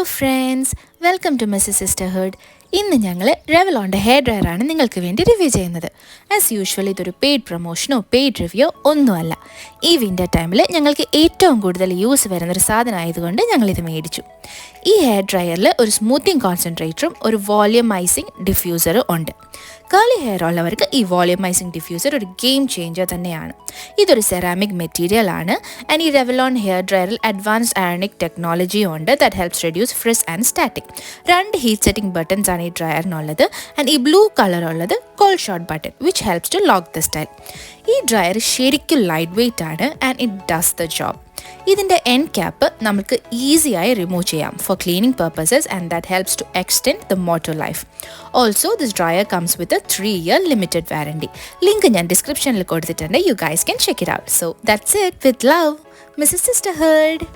Hello friends, welcome to Mrs sisterhood. ഇന്ന് ഞങ്ങൾ റെവലോണിൻ്റെ ഹെയർ ഡ്രയറാണ് നിങ്ങൾക്ക് വേണ്ടി റിവ്യൂ ചെയ്യുന്നത്. ആസ് യൂഷ്വൽ ഇതൊരു പെയ്ഡ് പ്രൊമോഷനോ പെയ്ഡ് റിവ്യൂ ഒന്നുമല്ല. ഈ വിൻ്റർ ടൈമിൽ ഞങ്ങൾക്ക് ഏറ്റവും കൂടുതൽ യൂസ് വരുന്നൊരു സാധനം ആയതുകൊണ്ട് ഞങ്ങളിത് മേടിച്ചു. ഈ ഹെയർ ഡ്രയറിൽ ഒരു സ്മൂത്തിങ് കോൺസെൻട്രേറ്ററും ഒരു വോളിയമൈസിങ് ഡിഫ്യൂസറും ഉണ്ട്. കേളി ഹെയർ ഉള്ളവർക്ക് ഈ വോളിയമൈസിങ് ഡിഫ്യൂസർ ഒരു ഗെയിം ചേഞ്ചർ തന്നെയാണ്. ഇതൊരു സെറാമിക് മെറ്റീരിയൽ ആണ്. ആൻഡ് ഈ റെവലോൺ ഹെയർ ഡ്രയറിൽ അഡ്വാൻസ്ഡ് അയണിക് ടെക്നോളജിയും ഉണ്ട് that helps reduce frizz and static. 2 heat setting buttons ആണ് ഈ ഡ്രയറിനുള്ളത്. ആൻഡ് ഈ ബ്ലൂ കളർ ഉള്ളത് cold shot button which helps to lock the style. ഈ ഡ്രയർ ശരിക്കും ലൈറ്റ് വെയ്റ്റ് ആണ് and it does the job. ഇതിൻ്റെ എൻഡ് ക്യാപ്പ് നമുക്ക് ഈസിയായി റിമൂവ് ചെയ്യാം for cleaning purposes and that helps to extend the motor life. Also this dryer comes with a 3-year limited warranty. Link ഞാൻ ഡിസ്ക്രിപ്ഷനിൽ കൊടുത്തിട്ടുണ്ട്. You guys can check it out. So that's it. With love, Mrs sisterhood.